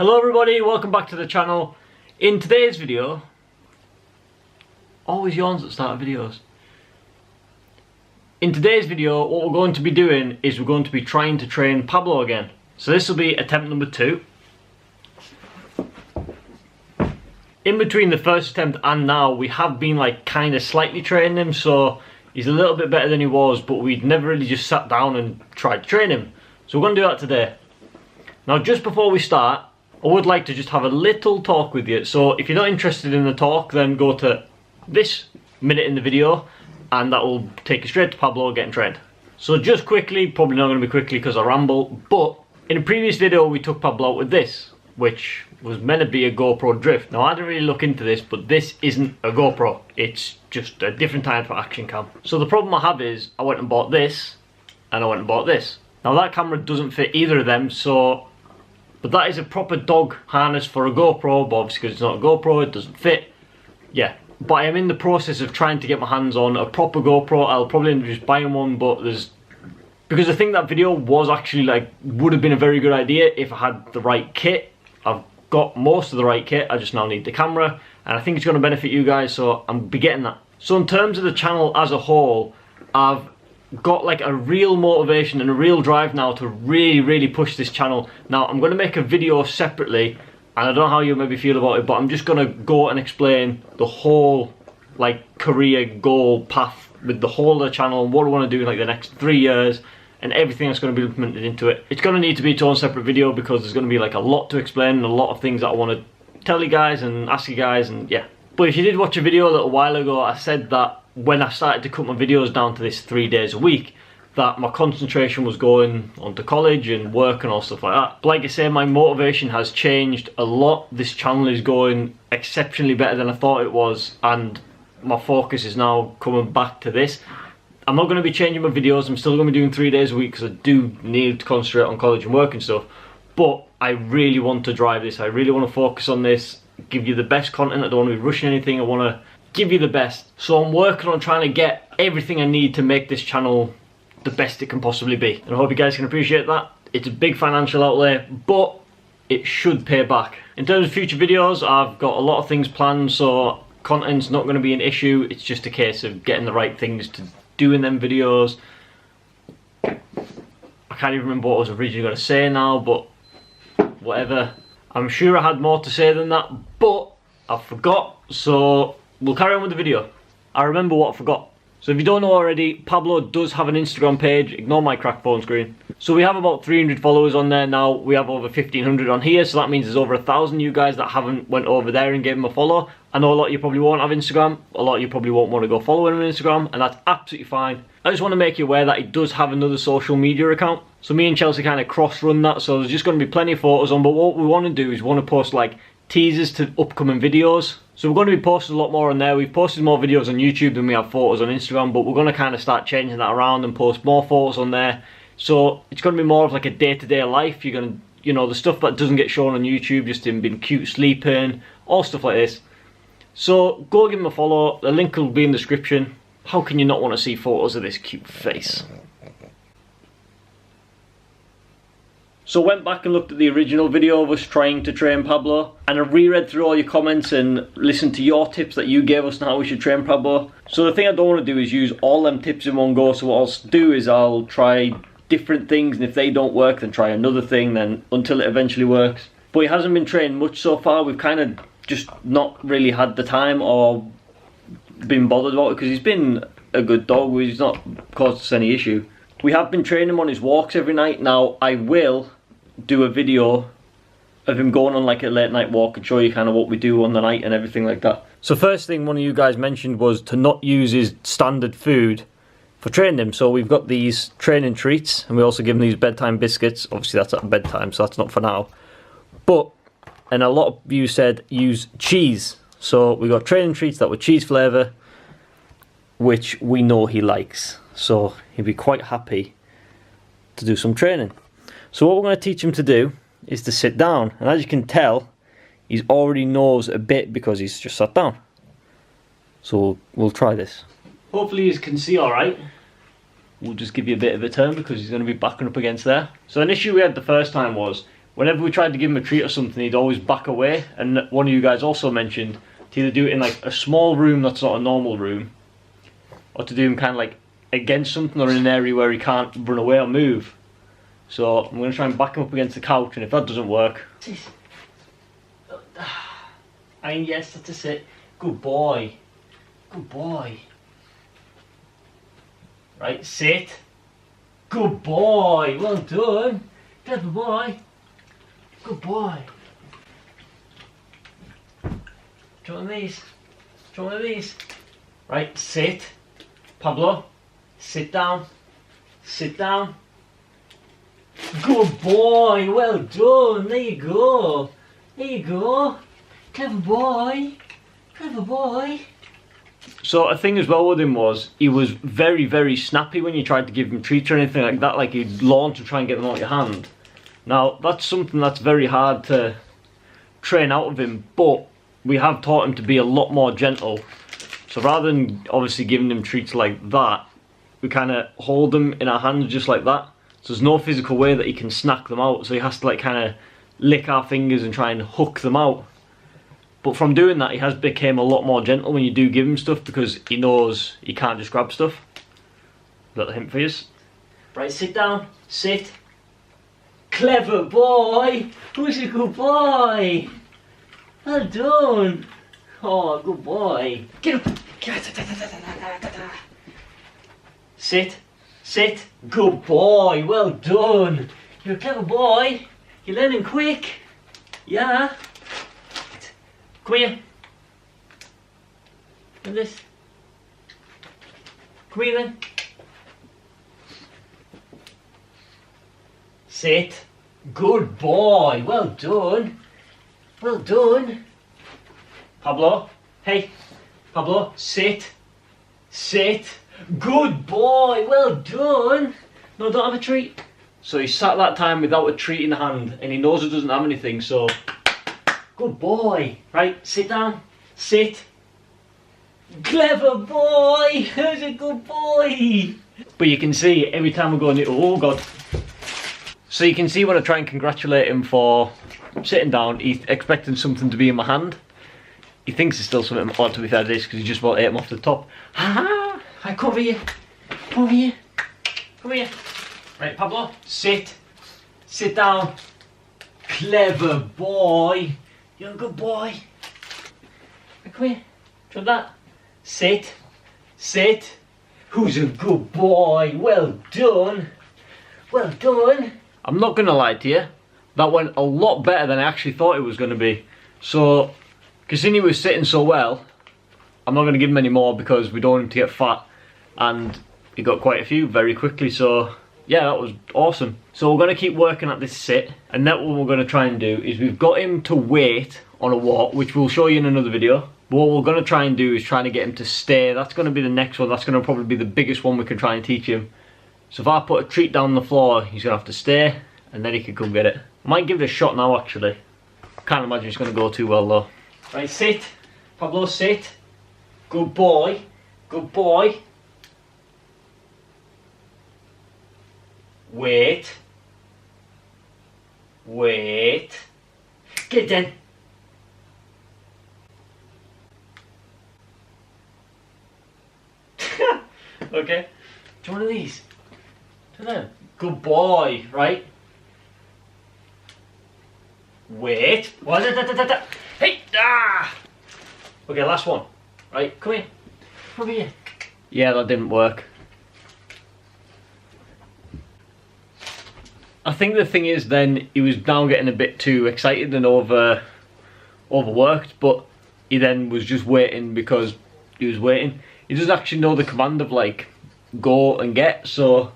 Hello everybody, welcome back to the channel. In today's video, always yawns at the start of videos. In today's video, what we're going to be doing is we're going to be trying to train Pablo again. So this will be attempt number 2. In between the first attempt and now, we have been like kind of slightly training him, so he's a little bit better than he was, but we'd never really just sat down and tried to train him. So we're going to do that today. Now just before we start, I would like to just have a little talk with you. So if you're not interested in the talk, then go to this minute in the video and that will take you straight to Pablo getting trained. So just quickly, probably not going to be quickly because I ramble, but in a previous video we took Pablo out with this, which was meant to be a GoPro drift. Now I didn't really look into this, but this isn't a GoPro, it's just a different type of action cam. So the problem I have is I went and bought this and I went and bought this. Now that camera doesn't fit either of them, but that is a proper dog harness for a GoPro, but obviously because it's not a GoPro it doesn't fit. Yeah, but I am in the process of trying to get my hands on a proper GoPro. I'll probably end up just buying one, but because I think that video was actually would have been a very good idea if I had the right kit. I've got most of the right kit, I just now need the camera, and I think it's going to benefit you guys, so I'm be getting that. So in terms of the channel as a whole, I've got like a real motivation and a real drive now to really push this channel. Now I'm going to make a video separately, and I don't know how you maybe feel about it, but I'm just going to go and explain the whole career goal path with the whole of the channel and what I want to do in the next 3 years and everything that's going to be implemented into it. It's going to need to be its own separate video because there's going to be a lot to explain and a lot of things that I want to tell you guys and ask you guys, and yeah. But if you did watch a video a little while ago, I said that when I started to cut my videos down to this 3 days a week, that my concentration was going onto college and work and all stuff like that. But like I say, my motivation has changed a lot. This channel is going exceptionally better than I thought it was, and my focus is now coming back to this. I'm not going to be changing my videos, I'm still going to be doing 3 days a week because I do need to concentrate on college and work and stuff. But I really want to drive this, I really want to focus on this, give you the best content. I don't want to be rushing anything, I want to give you the best. So I'm working on trying to get everything I need to make this channel the best it can possibly be. And I hope you guys can appreciate that. It's a big financial outlay, but it should pay back. In terms of future videos, I've got a lot of things planned, so content's not going to be an issue. It's just a case of getting the right things to do in them videos. I can't even remember what I was originally going to say now, but whatever. I'm sure I had more to say than that, but I forgot, so we'll carry on with the video. I remember what I forgot. So if you don't know already, Pablo does have an Instagram page. Ignore my cracked phone screen. So we have about 300 followers on there now. We have over 1,500 on here, so that means there's over 1,000 you guys that haven't went over there and gave him a follow. I know a lot of you probably won't have Instagram. A lot of you probably won't want to go follow him on Instagram, and that's absolutely fine. I just want to make you aware that he does have another social media account. So me and Chelsea kind of cross-run that, so there's just going to be plenty of photos on, but what we want to do is we want to post teasers to upcoming videos. So we're going to be posting a lot more on there. We've posted more videos on YouTube than we have photos on Instagram, but we're going to kind of start changing that around and post more photos on there. So it's going to be more of a day-to-day life. You're going to, the stuff that doesn't get shown on YouTube, just him being cute, sleeping, all stuff like this. So go give him a follow. The link will be in the description. How can you not want to see photos of this cute face? So went back and looked at the original video of us trying to train Pablo, and I reread through all your comments and listened to your tips that you gave us on how we should train Pablo. So the thing I don't want to do is use all them tips in one go, so what I'll do is I'll try different things, and if they don't work then try another thing, then until it eventually works. But he hasn't been trained much so far. We've kind of just not really had the time or been bothered about it because he's been a good dog. He's not caused us any issue. We have been training him on his walks every night. Now I will do a video of him going on a late night walk and show you kind of what we do on the night and everything like that. So first thing one of you guys mentioned was to not use his standard food for training him. So we've got these training treats, and we also give him these bedtime biscuits. Obviously that's at bedtime, so that's not for now. And a lot of you said use cheese. So we got training treats that were cheese flavour, which we know he likes. So he'd be quite happy to do some training. So what we're going to teach him to do is to sit down, and as you can tell, he already knows a bit because he's just sat down. So we'll try this. Hopefully you can see alright. We'll just give you a bit of a turn because he's going to be backing up against there. So an issue we had the first time was whenever we tried to give him a treat or something, he'd always back away. And one of you guys also mentioned to either do it in like a small room that's not a normal room, or to do him kind of like against something or in an area where he can't run away or move. So I'm going to try and back him up against the couch, and if that doesn't work... I mean, yes, that's a sit. Good boy. Good boy. Right, sit. Good boy. Well done. Clever boy. Good boy. Do you want one of these? Do you want one of these? Right, sit. Pablo, sit down. Sit down. Good boy. Well done. There you go. There you go. Clever boy. Clever boy. So a thing as well with him was, he was very, very snappy when you tried to give him treats or anything like that. Like, he'd launch and try and get them out of your hand. Now, that's something that's very hard to train out of him, but we have taught him to be a lot more gentle. So rather than obviously giving him treats like that, we kind of hold them in our hands just like that. So there's no physical way that he can snack them out, so he has to like kind of lick our fingers and try and hook them out. But from doing that, he has become a lot more gentle when you do give him stuff, because he knows he can't just grab stuff. Little hint for you. Right, sit down. Sit. Clever boy. Who's a good boy? Well done. Oh, good boy. Get up. Sit. Sit. Good boy. Well done. You're a clever boy. You're learning quick. Yeah. Come here. And this. Come here then. Sit. Good boy. Well done. Well done. Pablo. Hey. Pablo. Sit. Sit. Good boy. Well done. No, don't have a treat. So he sat that time without a treat in hand, and he knows he doesn't have anything, so... Good boy. Right, sit down. Sit. Clever boy. Who's a good boy? But you can see every time we go near... Oh, God. So you can see when I try and congratulate him for sitting down, he's expecting something to be in my hand. He thinks it's still something odd, to be fair to this, because he just about ate him off the top. Ha! I come over here. Come over here. Come here. Right, Pablo, sit. Sit down. Clever boy. You're a good boy. Right, come here. Try that. Sit. Sit. Who's a good boy? Well done. Well done. I'm not going to lie to you. That went a lot better than I actually thought it was going to be. So, considering he was sitting so well, I'm not going to give him any more because we don't want him to get fat. And he got quite a few very quickly, so... yeah, that was awesome. So we're going to keep working at this sit, and then what we're going to try and do is we've got him to wait on a walk, which we'll show you in another video. But what we're going to try and do is trying to get him to stay. That's going to be the next one. That's going to probably be the biggest one we can try and teach him. So if I put a treat down on the floor, he's going to have to stay, and then he can come get it. I might give it a shot now, actually. Can't imagine it's going to go too well, though. Right, sit. Pablo, sit. Good boy. Good boy. Wait. Wait. Get down. Okay. Do you want one of these? Do them. Good boy, right? Wait. Hey! Ah! Okay, last one. Right, come here. Come over here. Yeah, that didn't work. I think the thing is then, he was now getting a bit too excited and overworked, but he then was just waiting because he was waiting. He doesn't actually know the command of like, go and get, so...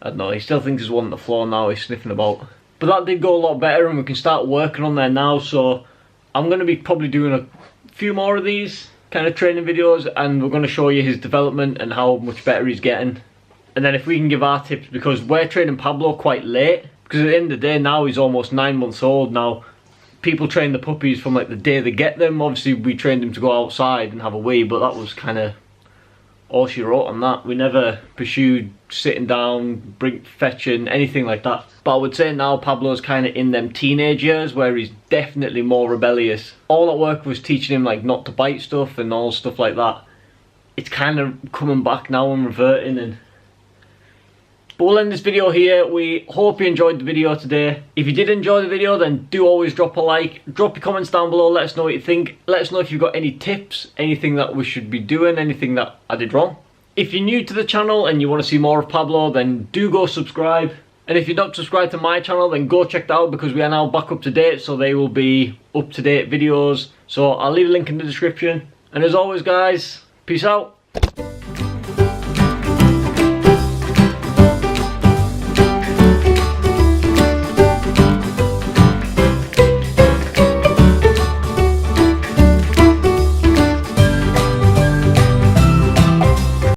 I don't know, he still thinks he's one on the floor now, he's sniffing about. But that did go a lot better and we can start working on there now, so... I'm going to be probably doing a few more of these kind of training videos, and we're going to show you his development and how much better he's getting. And then if we can give our tips, because we're training Pablo quite late, because at the end of the day now he's almost 9 months old now. People train the puppies from like the day they get them. Obviously we trained him to go outside and have a wee, but that was kind of all she wrote on that. We never pursued sitting down, fetching, anything like that. But I would say now Pablo's kind of in them teenage years where he's definitely more rebellious. All that work was teaching him like not to bite stuff and all stuff like that. It's kind of coming back now and reverting. And but we'll end this video here. We hope you enjoyed the video today. If you did enjoy the video, then do always drop a like. Drop your comments down below, let us know what you think. Let us know if you've got any tips, anything that we should be doing, anything that I did wrong. If you're new to the channel and you want to see more of Pablo, then do go subscribe. And if you're not subscribed to my channel, then go check that out, because we are now back up to date, so they will be up to date videos. So I'll leave a link in the description. And as always guys, peace out.